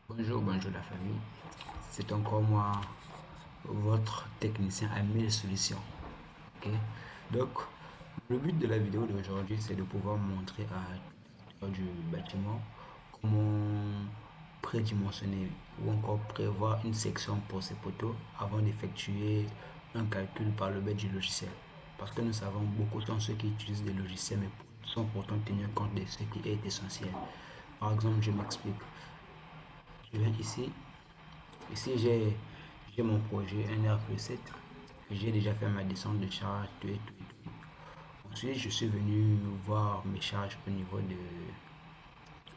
Bonjour la famille. C'est encore moi, votre technicien à 1000 solutions. Ok. Donc, le but de la vidéo d'aujourd'hui, c'est de pouvoir montrer à l'auteur du bâtiment comment prédimensionner ou encore prévoir une section pour ces poteaux avant d'effectuer un calcul par le biais du logiciel. Parce que nous savons, beaucoup sont ceux qui utilisent des logiciels, mais sans pourtant tenir compte de ce qui est essentiel. Par exemple, je m'explique. Je viens ici. Ici, j'ai mon projet NR+7. J'ai déjà fait ma descente de charge, tout et tout et tout. Ensuite, je suis venu voir mes charges au niveau de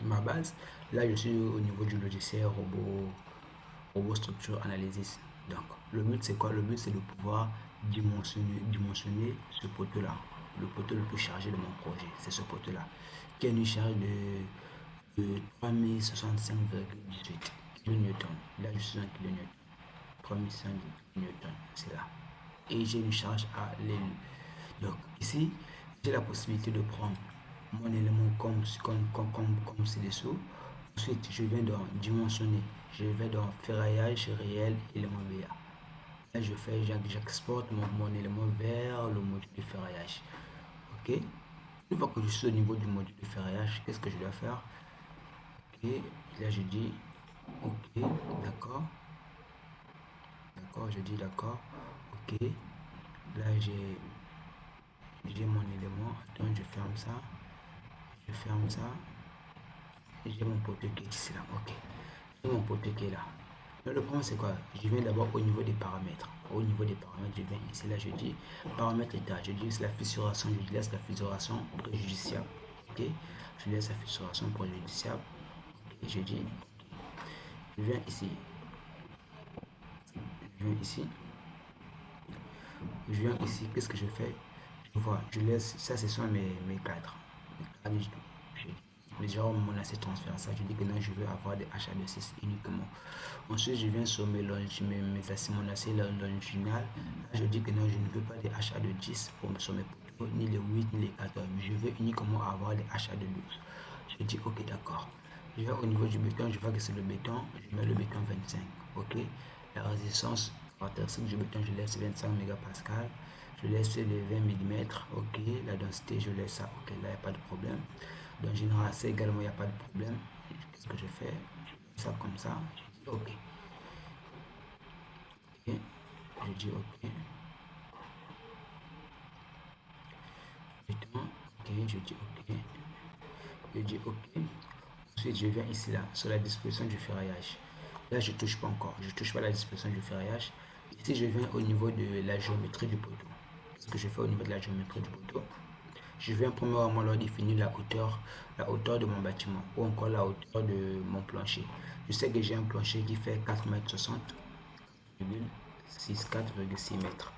ma base. Là, je suis au niveau du logiciel robot structure analysis. Donc, le but, c'est quoi? Le but, c'est de pouvoir dimensionner ce poteau-là. Le poteau le plus chargé de mon projet, c'est ce poteau-là, qui a une charge de 3065,18 kN. Là, je suis en kN. 3110 newtons, c'est là. Et j'ai une charge à l'élu. Donc ici, j'ai la possibilité de prendre mon élément comme ci-dessous. Ensuite, je viens de dimensionner. Je vais dans ferraillage réel, élément VA. Là, j'exporte mon élément vers le module de ferraillage. Ok. Une fois que je suis au niveau du module de ferraillage, qu'est-ce que je dois faire? Ok. Là, je dis ok, d'accord. D'accord, je dis d'accord. Ok. Là, j'ai mon élément. Attends, je ferme ça. Je ferme ça. J'ai mon poteau qui est ici là. Ok. J'ai mon poteau qui est là. Mais le problème, c'est quoi? Je viens d'abord au niveau des paramètres. Au niveau des paramètres, je viens ici. Là, je dis paramètres état. Je dis la fissuration. Je laisse la fissuration préjudiciable. Ok. Je laisse la fissuration préjudiciable. Et je dis, je viens ici. Je viens ici. Je viens ici. Qu'est-ce que je fais? Je vois. Je laisse. Ça, ce sont mes cadres. Déjà, on m'a laissé transférer ça. Je dis que non, je veux avoir des achats de 6 uniquement. Ensuite, je viens sur mes simulations longitudinales. Là, je dis que non, je ne veux pas des achats de 10 pour sur mes poteaux, ni les 8, ni les 14. Mais je veux uniquement avoir des achats de 12. Je dis ok, d'accord. Je vais au niveau du béton, je vois que c'est le béton. Je mets le béton 25. Ok. La résistance caractéristique du béton, je laisse 25 mégapascal. Je laisse les 20 mm. Ok. La densité, je laisse ça. Ok, là, il n'y a pas de problème. Donc, génération également, il n'y a pas de problème. Qu'est-ce que je fais? Je fais ça comme ça. Je dis ok. Ok. Je dis ok. Béton. Ok. Je dis ok. Je dis ok. Ensuite, je viens ici, là, sur la disposition du ferraillage. Là, je ne touche pas encore. Je ne touche pas la disposition du ferraillage. Ici, je viens au niveau de la géométrie du poteau. Qu'est-ce que je fais au niveau de la géométrie du poteau? Je viens premièrement leur définir la hauteur de mon bâtiment ou encore la hauteur de mon plancher. Je sais que j'ai un plancher qui fait 4,60 m, 4,6 mètres.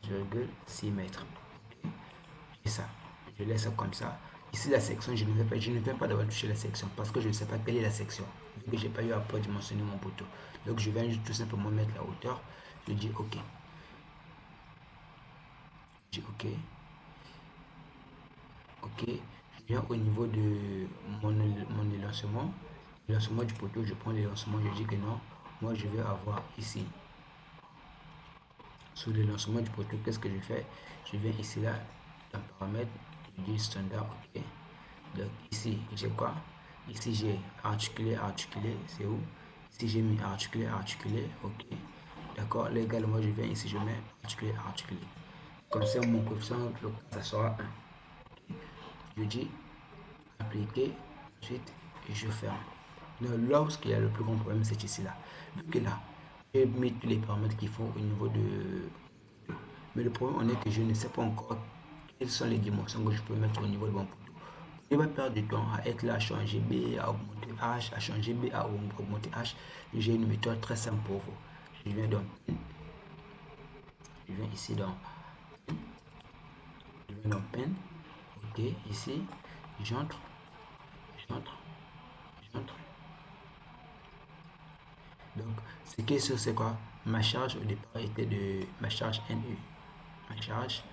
4,6 mètres. Et ça, je laisse ça comme ça. Ici, la section, je ne vais pas d'abord toucher la section parce que je ne sais pas quelle est la section. Vu que je n'ai pas eu à dimensionner mon poteau. Donc, je viens tout simplement mettre la hauteur. Je dis OK. Je dis OK. Ok. Je viens au niveau de mon élancement. L'élancement du poteau, je prends l'élancement. Je dis que non. Moi, je vais avoir ici. Sous l'élancement du poteau, qu'est-ce que je fais? Je viens ici, là, dans paramètre. Je dis standard. OK. Donc ici, j'ai quoi? Ici, j'ai articulé, c'est où? Ici, j'ai mis articulé, ok. D'accord, là également, je viens ici, je mets articulé, Comme ça, mon coefficient local, ça sera 1. Je dis appliquer, ensuite, je ferme. Donc, lorsqu'il y a le plus grand problème, c'est ici, là. Vu que là, j'ai mis tous les paramètres qu'il faut au niveau de... Mais le problème, on est que je ne sais pas encore quelles sont les dimensions que je peux mettre au niveau de mon poteau. Je vais perdre du temps à être là, à changer B, à augmenter H, à changer B, à augmenter H. J'ai une méthode très simple pour vous. Je viens dans, je viens ici dans, je viens dans Pen. Ok, ici, j'entre, j'entre, j'entre. Donc, ce qui est sûr, c'est quoi? Ma charge au départ était de, ma charge NU. Ma charge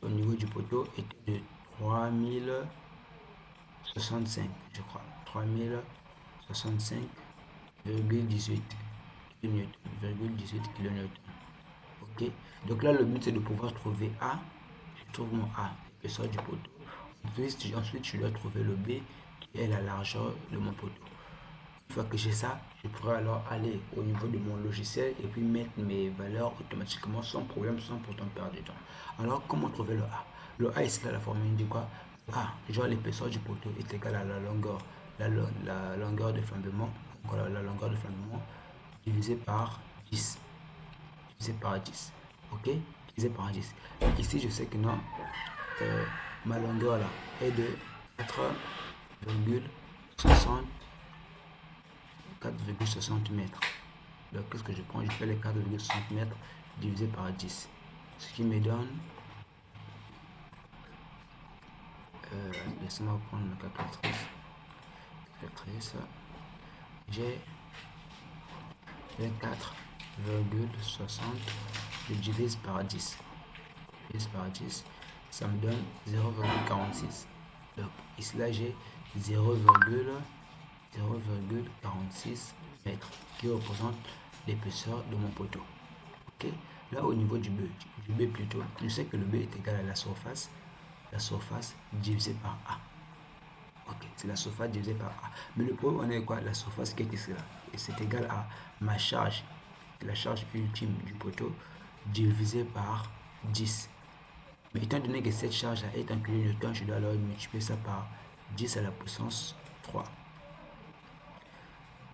au niveau du poteau était de 3065, je crois. 3065 kN. Ok, donc là le but c'est de pouvoir trouver A. Je trouve mon A, l'épaisseur du poteau. Ensuite, je dois trouver le B qui est la largeur de mon poteau. Une fois que j'ai ça, je pourrais alors aller au niveau de mon logiciel et puis mettre mes valeurs automatiquement sans problème, sans pourtant perdre du temps. Alors, comment trouver le A? Le A ici, là, la formule dit quoi? A, genre l'épaisseur du poteau est égale à la longueur, la longueur de flambement, voilà, la longueur de flambement divisé par 10. Divisé par 10. Ok? Divisé par 10. Donc ici, je sais que non, ma longueur là est de 4,60 mètres. Donc qu'est-ce que je prends? Je fais les 4,60 mètres divisé par 10. Ce qui me donne... laissez-moi prendre la calculatrice. J'ai 4,60. Je divise par 10. Ça me donne 0,46. Donc ici là j'ai 0,46 mètres qui représente l'épaisseur de mon poteau. Ok, là au niveau du B plutôt, je sais que le B est égal à la surface divisée par A. Ok, c'est la surface divisée par A. Mais le problème, on est quoi? La surface qui est ici là, et c'est égal à ma charge, la charge ultime du poteau divisée par 10. Mais étant donné que cette charge est en kN, je dois alors multiplier ça par 10 à la puissance 3.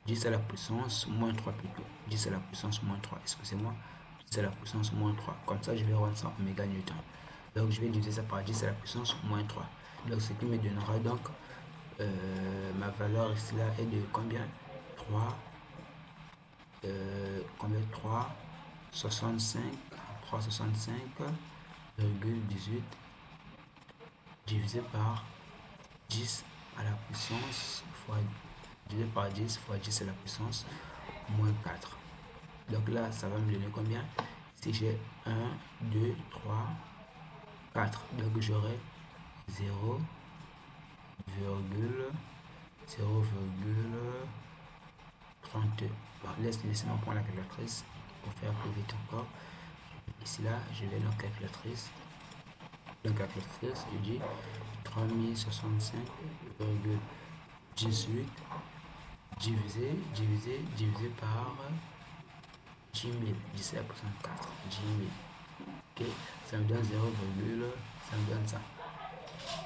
10 à la puissance moins 3 plutôt. 10 à la puissance moins 3, excusez-moi. 10 à la puissance moins 3. Comme ça, je vais rendre ça en méga newton. Donc, je vais diviser ça par 10 à la puissance moins 3. Donc, ce qui me donnera donc ma valeur ici là est de combien? 3,18 divisé par 10 à la puissance fois divisé par 10 fois 10 à la puissance moins 4. Donc là, ça va me donner combien? Si j'ai 1, 2, 3, 4. Donc j'aurai 0,30. Bon, laissez-moi prendre la calculatrice pour faire plus vite encore. Ici là, je vais dans la calculatrice. Donc calculatrice, je dis 3065,18 divisé par 10 000, 10 à la puissance 4, 10 000. Ok, ça me donne 0, ça me donne ça.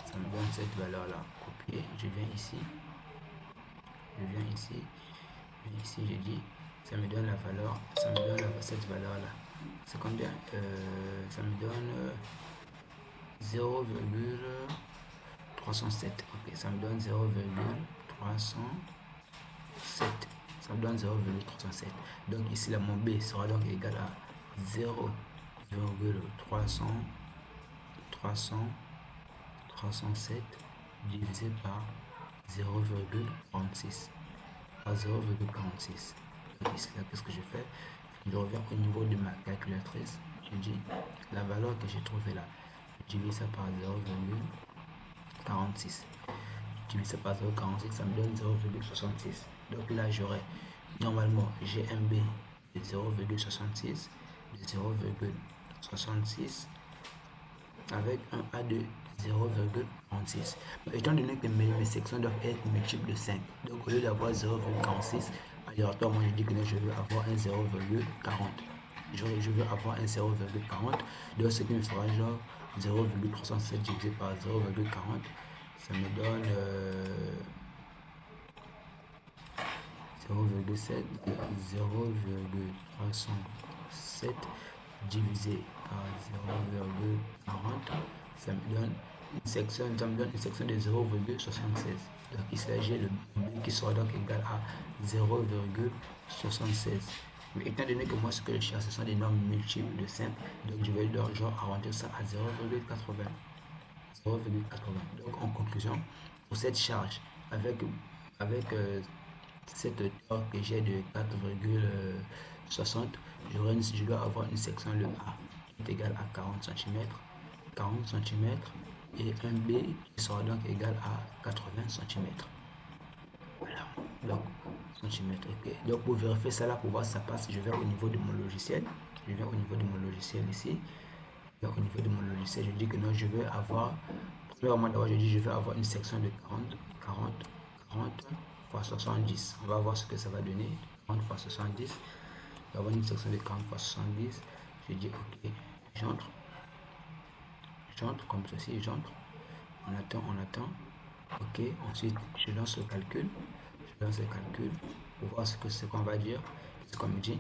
Ça me donne cette valeur là. Copier, je viens ici, je dis, ça me donne la valeur, ça me donne cette valeur là. C'est combien? Ça me donne 0,307. Ok, ça me donne 0,307. Ça me donne 0,307. Donc ici là, mon B sera donc égal à 0,307 divisé par 0,46. À 0,46. Donc ici là, qu'est-ce que je fais? Je reviens au niveau de ma calculatrice. Je dis la valeur que j'ai trouvée là. Je divise ça par 0,46. Je divise ça par 0,46, ça me donne 0,66. Donc là, j'aurai normalement GMB de 0,66, de 0,66 avec un A de 0,36. Étant donné que mes sections doivent être multiples de 5, donc au lieu d'avoir 0,46, aléatoirement je dis que je veux avoir un 0,40. Je veux avoir un 0,40, donc ce qui me fera genre 0,307 divisé par 0,40, ça me donne 0,307 divisé par 0,40, ça me donne une section, de 0,76. Donc il s'agit de B qui sera donc égal à 0,76. Mais étant donné que moi ce que je cherche ce sont des nombres multiples de 5, donc je vais genre arrondir ça à 0,80. Donc en conclusion, pour cette charge avec cette hauteur que j'ai de 4,60, je dois avoir une section le A qui est égal à 40 cm, et un B qui sera donc égal à 80 cm. Voilà. Donc cm. Ok. Donc pour vérifier ça là, pour voir si ça passe, je vais au niveau de mon logiciel. Je vais au niveau de mon logiciel ici. Au niveau de mon logiciel, je dis que non, je veux avoir, premièrement d'abord, je dis je vais avoir une section de 40 fois 70. On va voir ce que ça va donner. 40 fois 70. Je vais avoir une section de 40 fois 70. Je dis ok, j'entre comme ceci, j'entre. On attend. Ok, ensuite je lance le calcul. Je lance le calcul pour voir ce qu'on va dire. Ce qu'on me dit.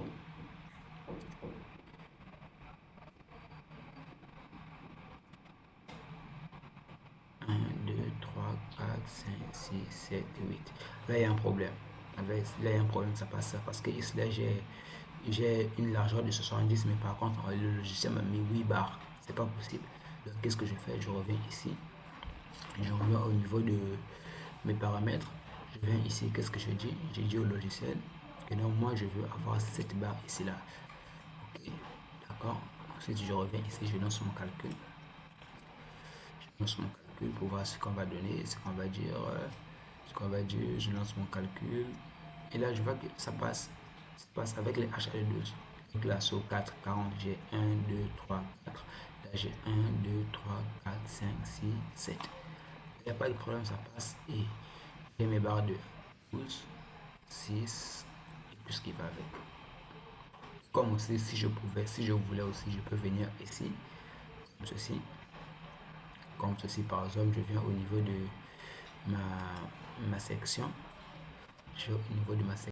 1, 2, 3, 4, 5, 6, 7, 8. Là, il y a un problème. Là, il y a un problème, ça passe parce que ici, là, j'ai une largeur de 70, mais par contre, le logiciel m'a mis 8 barres. C'est pas possible. Donc, qu'est-ce que je fais? Je reviens ici. Je reviens au niveau de mes paramètres. Je viens ici. Qu'est-ce que je dis? J'ai dit au logiciel que non, moi, je veux avoir cette barre ici, là. Ok, d'accord. Ensuite, je reviens ici. Je lance mon calcul. Je lance mon calcul pour voir ce qu'on va donner, ce qu'on va dire. Je lance mon calcul. Et là, je vois que ça passe. Ça passe avec les HL2. Donc là, sur 4, 40, j'ai 1, 2, 3, 4. Là, j'ai 1, 2, 3, 4, 5, 6, 7. Il n'y a pas de problème, ça passe. Et j'ai mes barres de 12, 6 et tout ce qui va avec. Comme aussi, si je voulais aussi, je peux venir ici, comme ceci. Comme ceci, par exemple, je viens au niveau de ma section. Je vais au niveau de ma section.